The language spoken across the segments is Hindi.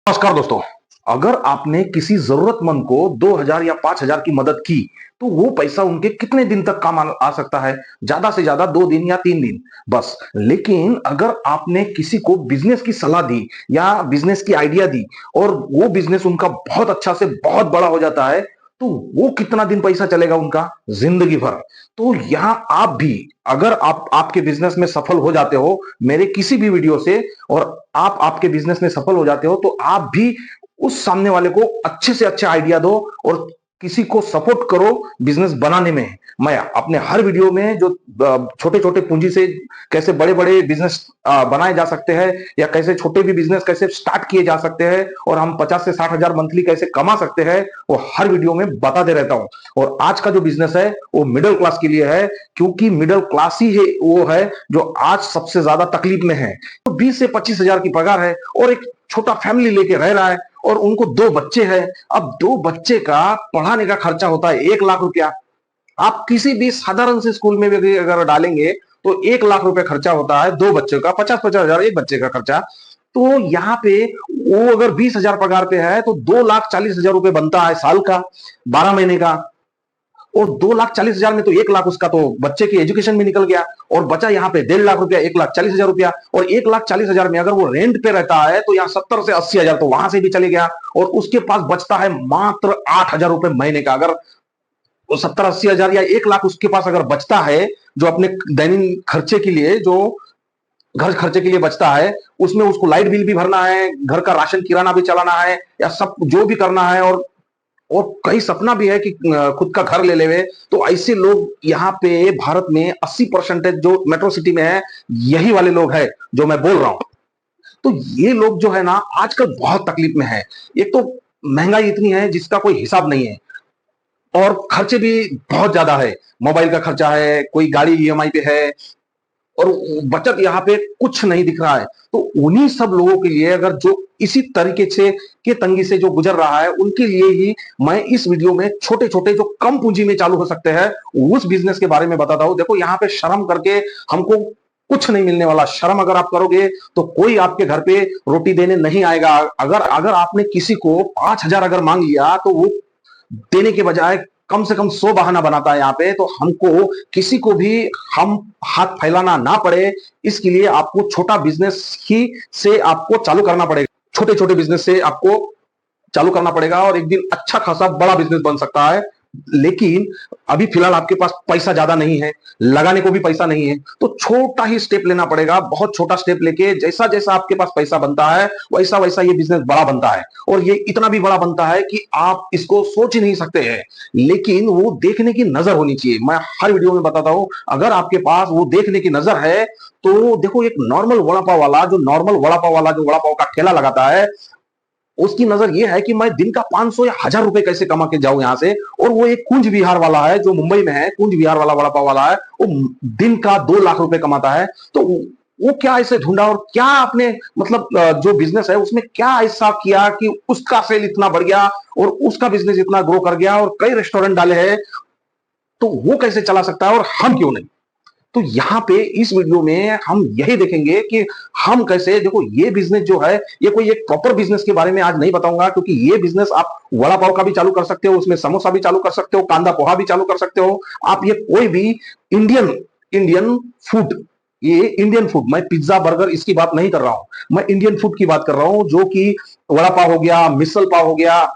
नमस्कार दोस्तों। अगर आपने किसी जरूरतमंद को 2000 या 5000 की मदद की तो वो पैसा उनके कितने दिन तक काम आ सकता है? ज्यादा से ज्यादा 2 दिन या 3 दिन बस। लेकिन अगर आपने किसी को बिजनेस की सलाह दी या बिजनेस की आइडिया दी और वो बिजनेस उनका बहुत अच्छा से बहुत बड़ा हो जाता है तो वो कितना दिन पैसा चलेगा उनका? जिंदगी भर। तो यहां आप भी, अगर आप आपके बिजनेस में सफल हो जाते हो मेरे किसी भी वीडियो से, और आप आपके बिजनेस में सफल हो जाते हो तो आप भी उस सामने वाले को अच्छे से अच्छे आइडिया दो और किसी को सपोर्ट करो बिजनेस बनाने में। मैं अपने हर वीडियो में जो छोटे छोटे पूंजी से कैसे बड़े बड़े बिजनेस बनाए जा सकते हैं या कैसे छोटे भी बिजनेस कैसे स्टार्ट किए जा सकते हैं और हम 50 से 60 हजार मंथली कैसे कमा सकते हैं वो हर वीडियो में बताते रहता हूं। और आज का जो बिजनेस है वो मिडिल क्लास के लिए है, क्योंकि मिडिल क्लास ही है वो है जो आज सबसे ज्यादा तकलीफ में है। तो 20 से 25 हजार की पगार है और एक छोटा फैमिली लेके रह रहा है और उनको 2 बच्चे हैं। अब 2 बच्चे का पढ़ाने का खर्चा होता है 1 लाख रुपया। आप किसी भी साधारण से स्कूल में भी अगर डालेंगे तो 1 लाख रुपए खर्चा होता है 2 बच्चों का, 50-50 हजार एक बच्चे का खर्चा। तो यहाँ पे वो अगर 20 हजार पगार पे है तो 2,40,000 रुपए बनता है साल का, 12 महीने का। और 2,40,000 में तो 1 लाख उसका तो बच्चे की एजुकेशन में निकल गया और बचा यहाँ पे 1.5 लाख रुपया, 1,40,000 रुपया। और 1,40,000 में अगर वो रेंट पे रहता है तो यहाँ 70 से 80 हजार तो वहां से भी चले गया और उसके पास बचता है मात्र 8 हजार रुपए महीने का। अगर वो 70-80 हजार या 1 लाख उसके पास अगर बचता है जो अपने दैनिक खर्चे के लिए, जो घर खर्चे के लिए बचता है, उसमें उसको लाइट बिल भी भरना है, घर का राशन किराना भी चलाना है या सब जो भी करना है, और कहीं सपना भी है कि खुद का घर ले लेवे। तो ऐसे लोग यहाँ पे भारत में 80% जो मेट्रो सिटी में है यही वाले लोग हैं जो मैं बोल रहा हूं। तो ये लोग जो है ना आजकल बहुत तकलीफ में है। एक तो महंगाई इतनी है जिसका कोई हिसाब नहीं है और खर्चे भी बहुत ज्यादा है। मोबाइल का खर्चा है, कोई गाड़ी ईएमआई पे है और बचत यहाँ पे कुछ नहीं दिख रहा है। तो उन्हीं सब लोगों के लिए, अगर जो इसी तरीके से के तंगी से जो गुजर रहा है, उनके लिए ही मैं इस वीडियो में छोटे छोटे जो कम पूंजी में चालू हो सकते हैं उस बिजनेस के बारे में बताता हूं। देखो यहाँ पे शर्म करके हमको कुछ नहीं मिलने वाला। शर्म अगर आप करोगे तो कोई आपके घर पे रोटी देने नहीं आएगा। अगर अगर आपने किसी को 5 हजार अगर मांग लिया तो वो देने के बजाय कम से कम 100 बहाना बनाता है यहाँ पे। तो हमको किसी को भी हम हाथ फैलाना ना पड़े, इसके लिए आपको छोटा बिजनेस ही से आपको चालू करना पड़ेगा। छोटे छोटे बिजनेस से आपको चालू करना पड़ेगा और एक दिन अच्छा खासा बड़ा बिजनेस बन सकता है। लेकिन अभी फिलहाल आपके पास पैसा ज्यादा नहीं है, लगाने को भी पैसा नहीं है, तो छोटा ही स्टेप लेना पड़ेगा। बहुत छोटा स्टेप लेके जैसा जैसा आपके पास पैसा बनता है वैसा वैसा ये बिजनेस बड़ा बनता है। और ये इतना भी बड़ा बनता है कि आप इसको सोच ही नहीं सकते हैं। लेकिन वो देखने की नजर होनी चाहिए। मैं हर वीडियो में बताता हूं, अगर आपके पास वो देखने की नजर है तो देखो, एक नॉर्मल वड़ा पाव वाला, जो नॉर्मल वड़ा पाव वाला जो वड़ा पाव का ठेला लगाता है, उसकी नजर ये है कि मैं दिन का 500 या 1000 रुपए कैसे कमा के जाऊं यहां से। और वो एक कुंज विहार वाला है जो मुंबई में है, कुंज विहार वाला वड़ा पाव वाला है, वो दिन का 2 लाख रुपए कमाता है। तो वो क्या ऐसे ढूंढा और क्या आपने मतलब जो बिजनेस है उसमें क्या ऐसा किया कि उसका सेल इतना बढ़ गया और उसका बिजनेस इतना ग्रो कर गया और कई रेस्टोरेंट डाले हैं, तो वो कैसे चला सकता है और हम क्यों नहीं? तो यहाँ पे इस वीडियो में हम यही देखेंगे कि हम कैसे, देखो ये बिजनेस जो है ये कोई एक प्रॉपर बिजनेस के बारे में आज नहीं बताऊंगा, क्योंकि ये बिजनेस आप वड़ा पाव का भी चालू कर सकते हो, उसमें समोसा भी चालू कर सकते हो, कांदा पोहा भी चालू कर सकते हो। आप ये कोई भी इंडियन इंडियन फूड, ये इंडियन फूड, मैं पिज्जा बर्गर इसकी बात नहीं कर रहा हूं, मैं इंडियन फूड की बात कर रहा हूं, जो कि वड़ा पाव हो गया, मिसल पाव हो गया,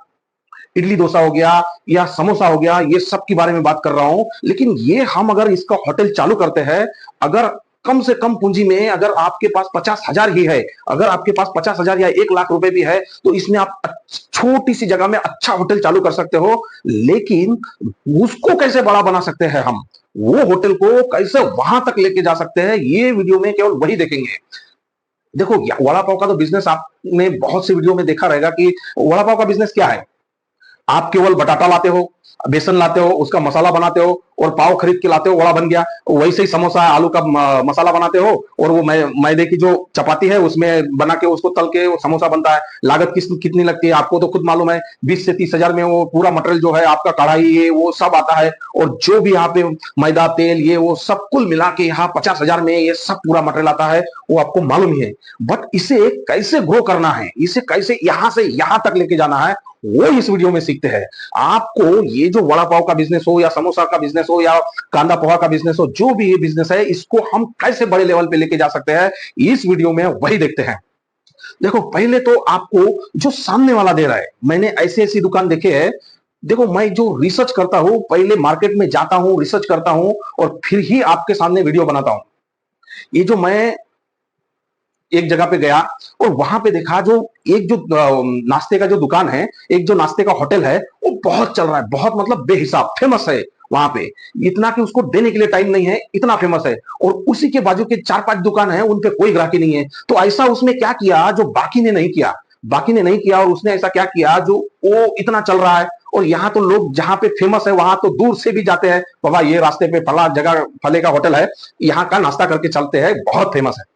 इडली डोसा हो गया या समोसा हो गया, ये सब के बारे में बात कर रहा हूं। लेकिन ये हम अगर इसका होटल चालू करते हैं, अगर कम से कम पूंजी में, अगर आपके पास 50 हजार ही है, अगर आपके पास 50 हजार या 1 लाख रुपए भी है, तो इसमें आप छोटी सी जगह में अच्छा होटल चालू कर सकते हो। लेकिन उसको कैसे बड़ा बना सकते हैं हम, वो होटल को कैसे वहां तक लेके जा सकते हैं, ये वीडियो में केवल वही देखेंगे। देखो वड़ा पाव का तो बिजनेस आपने बहुत से वीडियो में देखा रहेगा कि वड़ा पाव का बिजनेस क्या है। आप केवल बटाटा लाते हो, बेसन लाते हो, उसका मसाला बनाते हो और पाव खरीद के लाते हो, वड़ा बन गया। वैसे ही समोसा आलू का मसाला बनाते हो, और वो मैदे की जो चपाती है उसमें बना के उसको तल के वो समोसा बनता है। लागत कितनी लगती है आपको तो खुद मालूम है, 20 से 30 हजार में वो पूरा मटेरियल जो है आपका, कढ़ाई ये वो सब आता है। और जो भी यहाँ पे मैदा तेल ये वो सब कुल मिला के यहाँ 50 हजार में ये सब पूरा मटेरियल आता है, वो आपको मालूम ही है। बट इसे कैसे ग्रो करना है, इसे कैसे यहां से यहां तक लेके जाना है, वो इस वीडियो में सीखते हैं। आपको ये जो वड़ा पाव का बिजनेस हो या समोसा का बिजनेस हो या कांदा पोहा का बिजनेस हो, जो भी ये बिजनेस है, इसको हम कैसे बड़े लेवल पे लेके जा सकते हैं, इस वीडियो में वही देखते हैं। देखो, पहले तो आपको जो सामने वाला दे रहा है, मैंने ऐसी ऐसी दुकान देखे है। देखो, मैं जो रिसर्च करता हूं, पहले मार्केट में जाता हूं, रिसर्च करता हूं, और फिर ही आपके सामने वीडियो बनाता हूं। ये जो मैं एक जगह पे गया और वहां पे देखा, जो एक जो नाश्ते का जो दुकान है, एक जो नाश्ते का होटल है, वो बहुत चल रहा है, बहुत मतलब बेहिसाब फेमस है वहां पे। इतना कि उसको देने के लिए टाइम नहीं है, इतना फेमस है। और उसी के बाजू के 4-5 दुकान है, उन पे कोई ग्राहकी नहीं है। तो ऐसा उसने क्या किया जो बाकी ने नहीं किया, बाकी ने नहीं किया, और उसने ऐसा क्या किया जो वो इतना चल रहा है। और यहाँ तो लोग जहां पे फेमस है वहां तो दूर से भी जाते हैं, बाबा ये रास्ते पे फला जगह फले का होटल है, यहाँ का नाश्ता करके चलते हैं, बहुत फेमस है।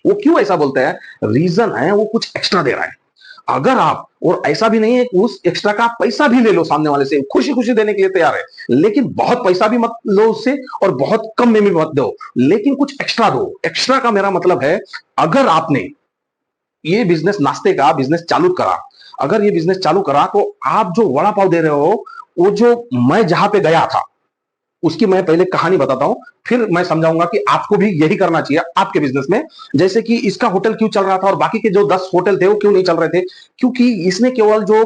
वो क्यों ऐसा बोलते हैं? रीजन है, वो कुछ एक्स्ट्रा दे रहा है। अगर आप, और ऐसा भी नहीं है कि उस एक्स्ट्रा का पैसा भी ले लो, सामने वाले से खुशी खुशी देने के लिए तैयार है, लेकिन बहुत पैसा भी मत लो उससे और बहुत कम में भी मत दो, लेकिन कुछ एक्स्ट्रा दो। एक्स्ट्रा का मेरा मतलब है, अगर आपने ये बिजनेस, नाश्ते का बिजनेस चालू करा, अगर ये बिजनेस चालू करा, तो आप जो वड़ा पाव दे रहे हो, वो जो मैं जहां पे गया था उसकी मैं पहले कहानी बताता हूं, फिर मैं समझाऊंगा कि आपको भी यही करना चाहिए आपके बिजनेस में। जैसे कि इसका होटल क्यों चल रहा था और बाकी के जो 10 होटल थे वो क्यों नहीं चल रहे थे, क्योंकि इसने केवल जो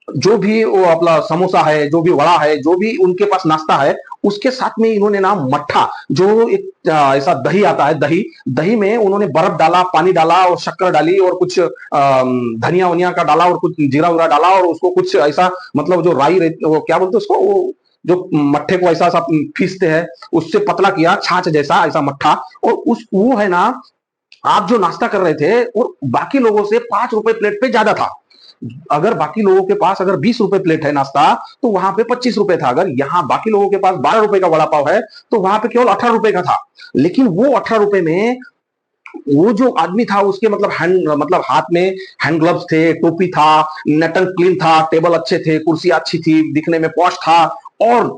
जो भी वो अपना समोसा है, जो भी वड़ा है, जो भी उनके पास नाश्ता है, उसके साथ में इन्होंने ना मट्ठा, जो एक ऐसा दही आता है, दही दही में उन्होंने बर्फ डाला, पानी डाला और शक्कर डाली और कुछ धनिया वनिया का डाला और कुछ जीरा उरा डाला, और उसको कुछ ऐसा, मतलब जो राई वो क्या बोलते उसको, वो जो मट्ठे को ऐसा सा पीसते हैं, उससे पतला किया, छाछ जैसा ऐसा मट्ठा। और उस वो है ना, आप जो नाश्ता कर रहे थे और बाकी लोगों से 5 रुपए प्लेट पे ज्यादा था। अगर बाकी लोगों के पास अगर 20 रुपए प्लेट है नाश्ता, तो वहां पे 25 रुपए था। अगर यहाँ बाकी लोगों के पास 12 रुपए का वड़ा पाव है, तो वहां पे केवल 18 रुपए का था। लेकिन वो 18 रुपए में वो जो आदमी था, उसके मतलब हाथ में हैंड ग्लव्स थे, टोपी था, नेट एंड क्लीन था, टेबल अच्छे थे, कुर्सी अच्छी थी, दिखने में पॉश था, और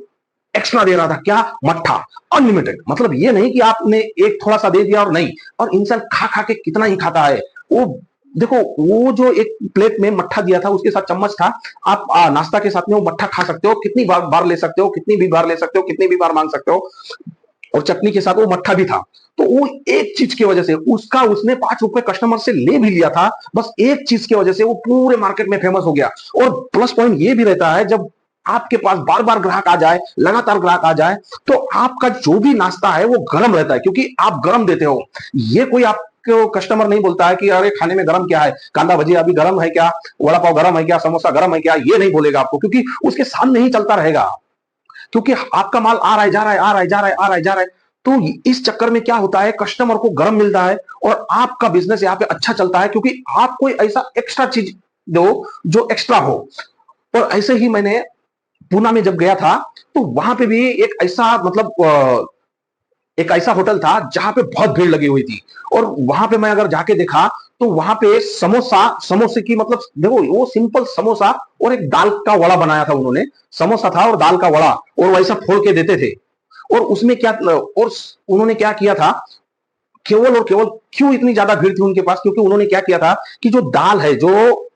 एक्स्ट्रा दे रहा था क्या? मट्ठा, अनलिमिटेड। मतलब ये नहीं कि आपने एक थोड़ा सा दे दिया और नहीं, और इंसान खा खा के कितना ही खाता है वो। देखो, वो जो एक प्लेट में मट्ठा दिया था, उसके साथ चम्मच था। आप नाश्ता के साथ में वो मट्ठा खा सकते हो, कितनी बार ले सकते हो, कितनी भी बार ले सकते हो, कितनी भी बार मांग सकते हो। और चटनी के साथ वो मट्ठा भी था। तो वो एक चीज की वजह से उसका, उसने 5 रुपए कस्टमर से ले भी लिया था, बस एक चीज की वजह से वो पूरे मार्केट में फेमस हो गया। और प्लस पॉइंट ये भी रहता है, जब आपके पास बार बार ग्राहक आ जाए, लगातार ग्राहक आ जाए, तो आपका जो भी नाश्ता है वो गर्म रहता है, क्योंकि आप गर्म देते हो। ये कोई आपको कस्टमर नहीं बोलता है कि अरे खाने में गरम क्या है, कांदा भजिया अभी गरम है क्या, वड़ा पाव गरम है क्या, समोसा गरम है क्या, ये नहीं बोलेगा आपको, क्योंकि उसके सामने ही चलता रहेगा। क्योंकि आपका माल आ रहा है, जा रहा है, आ रहा है, जा रहा है, आ रहा है, जा रहा है। तो इस चक्कर में क्या होता है, कस्टमर को गर्म मिलता है और आपका बिजनेस यहाँ पे अच्छा चलता है, क्योंकि आप कोई ऐसा एक्स्ट्रा चीज दो जो एक्स्ट्रा हो। और ऐसे ही मैंने पूना में जब गया था, तो वहां पे भी एक ऐसा, मतलब एक ऐसा होटल था जहां पे बहुत भीड़ लगी हुई थी। और वहां पे मैं अगर जाके देखा, तो वहां पे समोसे की, मतलब देखो, वो सिंपल समोसा और एक दाल का वड़ा बनाया था उन्होंने। समोसा था और दाल का वड़ा, और वैसा फोड़ के देते थे। और उसमें क्या, और उन्होंने क्या किया था, केवल और केवल, क्यों इतनी ज्यादा भीड़ थी उनके पास, क्योंकि उन्होंने क्या किया था कि जो दाल है, जो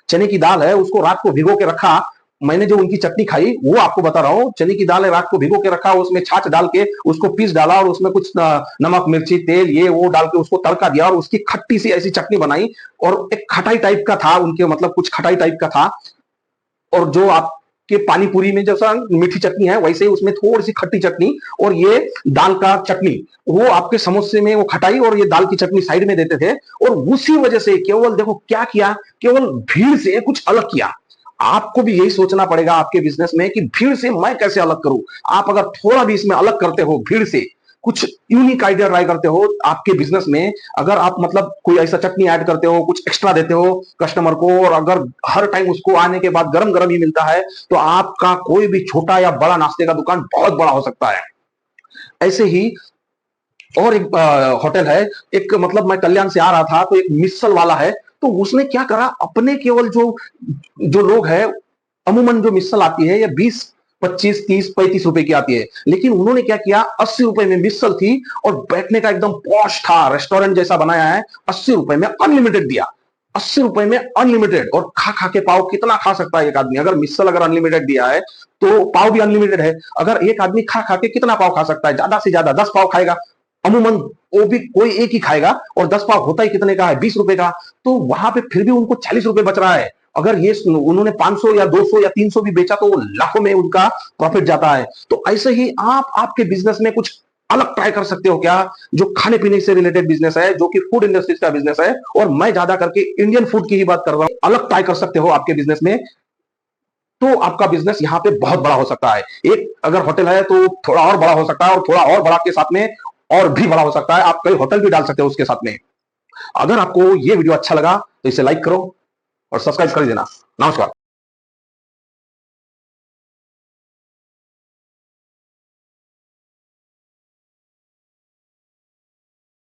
चने की दाल है, उसको रात को भिगो के रखा। मैंने जो उनकी चटनी खाई वो आपको बता रहा हूँ, चने की दाल है, रात को भिगो के रखा, उसमें छाछ डाल के उसको पीस डाला, और उसमें कुछ नमक मिर्ची तेल ये वो डाल के उसको तड़का दिया, और उसकी खट्टी सी ऐसी चटनी बनाई। और एक खटाई टाइप का था उनके, मतलब कुछ खटाई टाइप का था। और जो आपके पानी पूरी में जैसा मीठी चटनी है, वैसे ही उसमें थोड़ी सी खट्टी चटनी, और ये दाल का चटनी, वो आपके समोसे में वो खटाई और ये दाल की चटनी साइड में देते थे। और उसी वजह से केवल देखो क्या किया, केवल भीड़ से कुछ अलग किया। आपको भी यही सोचना पड़ेगा आपके बिजनेस में कि भीड़ से मैं कैसे अलग करूं। आप अगर थोड़ा भी इसमें अलग करते हो भीड़ से, कुछ यूनिक आइडिया ट्राई करते हो आपके बिजनेस में, अगर आप मतलब कोई ऐसा चटनी ऐड करते हो, कुछ एक्स्ट्रा देते हो कस्टमर को, और अगर हर टाइम उसको आने के बाद गरम गरम ही मिलता है, तो आपका कोई भी छोटा या बड़ा नाश्ते का दुकान बहुत बड़ा हो सकता है। ऐसे ही और एक होटल है, एक मतलब मैं कल्याण से आ रहा था तो एक मिसल वाला है, तो उसने क्या करा, अपने केवल जो जो लोग हैं, अमूमन जो मिसल आती है ये 20 25 30 35 रुपए की आती है, लेकिन उन्होंने क्या किया, 80 रुपए में मिसल थी और बैठने का एकदम पॉश था, रेस्टोरेंट जैसा बनाया है, 80 रुपए में अनलिमिटेड दिया। 80 रुपए में अनलिमिटेड, और खा खा के पाव कितना खा सकता है एक आदमी, अगर मिसल अगर अनलिमिटेड दिया है तो पाव भी अनलिमिटेड है, अगर एक आदमी खा खा के कितना पाव खा सकता है, ज्यादा से ज्यादा 10 पाव खाएगा अमूमन, वो भी कोई एक ही खाएगा, और 10 पाव होता ही कितने का है, 20 रुपए का, तो वहां पे फिर भी उनको 40 रुपए बच रहा है। अगर ये उन्होंने 500 या 200 या 300 भी बेचा तो वो लाखों में उनका प्रॉफिट जाता है। तो ऐसे ही आप आपके बिजनेस में कुछ अलग ट्राई कर सकते हो क्या, जो खाने पीने से रिलेटेड बिजनेस है, जो कि फूड इंडस्ट्री का बिजनेस है, और मैं ज्यादा करके इंडियन फूड की ही बात कर रहा हूं, अलग ट्राई कर सकते हो आपके बिजनेस में, तो आपका बिजनेस यहाँ पे बहुत बड़ा हो सकता है। एक अगर होटल है तो थोड़ा और बड़ा हो सकता है, और थोड़ा और बड़ा के साथ में और भी बड़ा हो सकता है, आप कई होटल भी डाल सकते हो उसके साथ में। अगर आपको ये वीडियो अच्छा लगा तो इसे लाइक करो और सब्सक्राइब कर देना। नमस्कार।